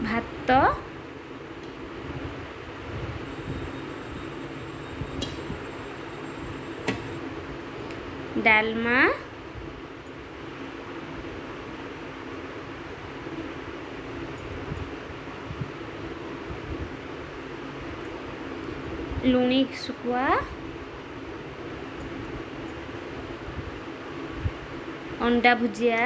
ଭାତ, ଡାଲମା, ଲୁଣି ଶୁଖୁଆ, अंडा भुजिया,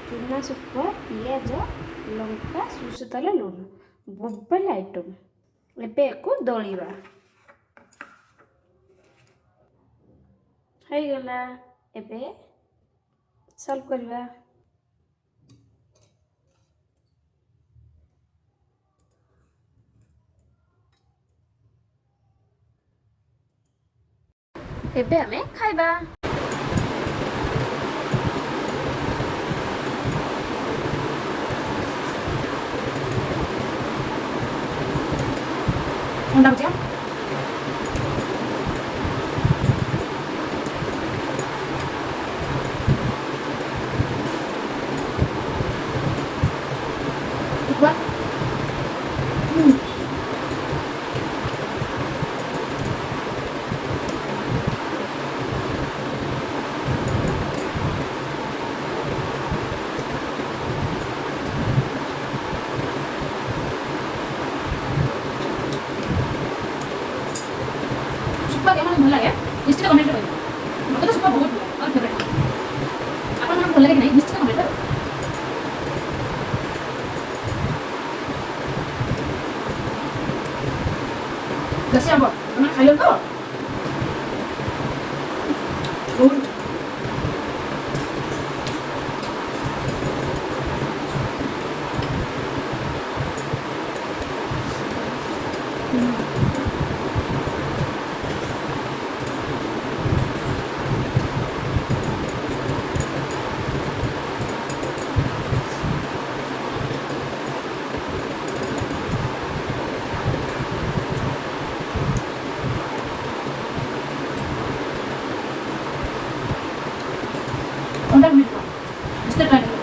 चूना शुखुआ, पियाज, लंका, सोरिष तेल, लुण बोबल आइटम। एबे को दलिबा है गला। एबे सॉल्व करबा। एबे हमें खाइबा। अंडा भुजिया, शुखुआ, शुखुआ केमन भल लगे निश्चित कमेंट रे कहबो। मते तो शुखुआ बहुत और फेवरेट। आपन मन भल लगे कि नहीं निश्चित कमेंट रे। लस्सी आंब तुम खाइलो तो बहुत अंडा भुजिया निश्चित ट्राई करो।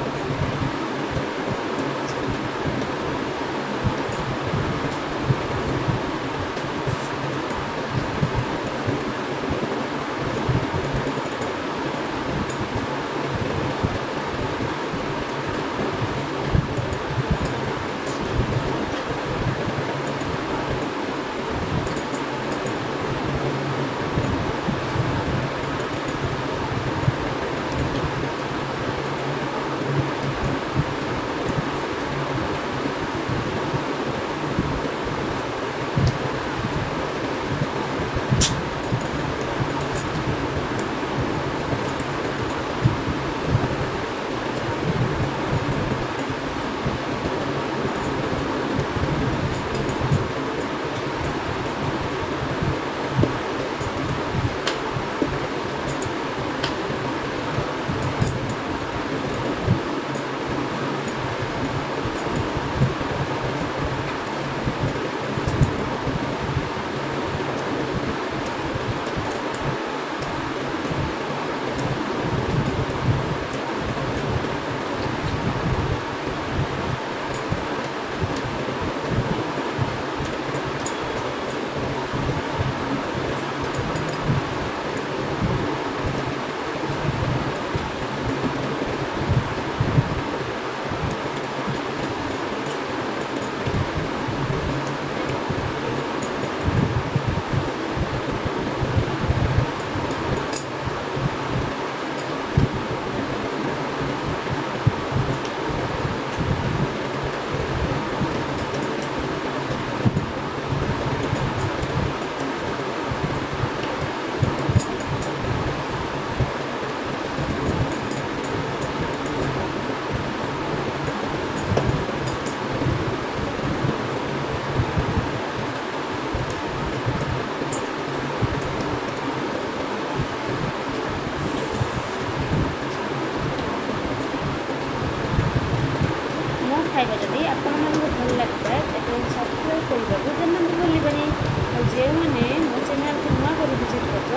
ଖାଇବା ଯଦି ଆପଣମାନଙ୍କୁ ଭଲ ଲାଗିଥାଏ ତେବେ ସବସ୍କ୍ରାଇବ୍ କରିବାକୁ ଜମା ବି ଭୁଲିବେନି। ଆଉ ଯେଉଁମାନେ ମୋ ଚ୍ୟାନେଲକୁ ନୂଆ କରି ଭିଜିଟ୍ କରୁଛ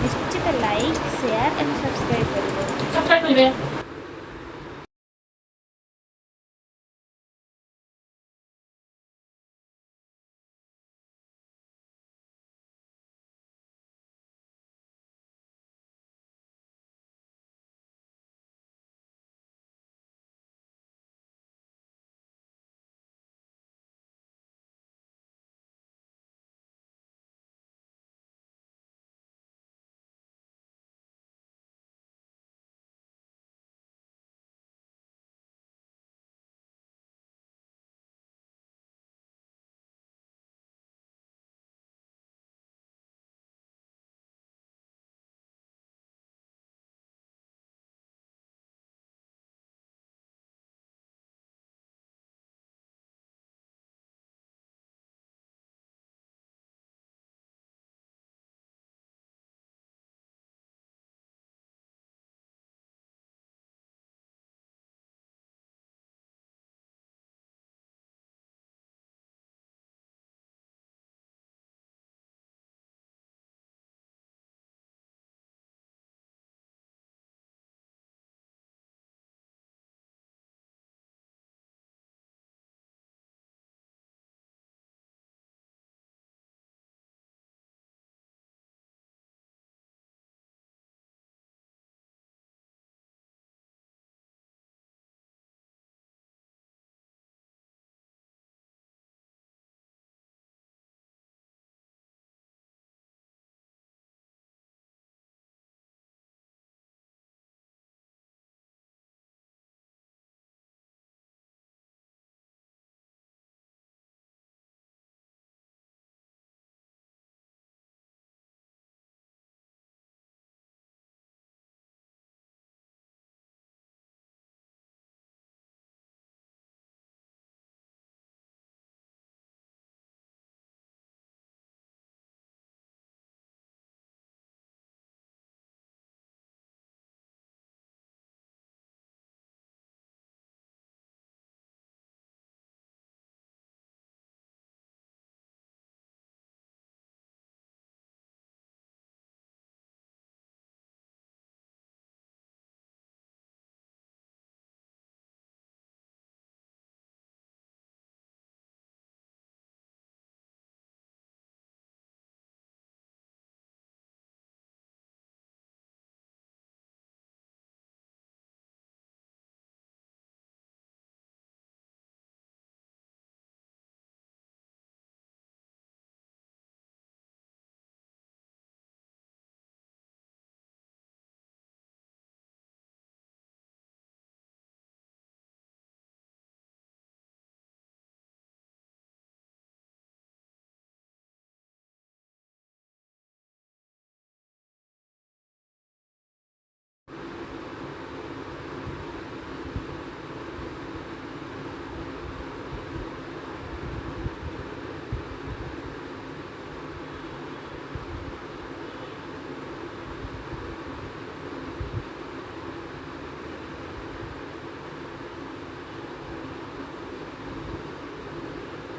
ନିଶ୍ଚିତ ଲାଇକ୍ ସେୟାର ଏବଂ ସବସ୍କ୍ରାଇବ୍ କରିବେ। सब्सक्राइब करिवे।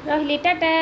ରହିଲି, ଟାଟା।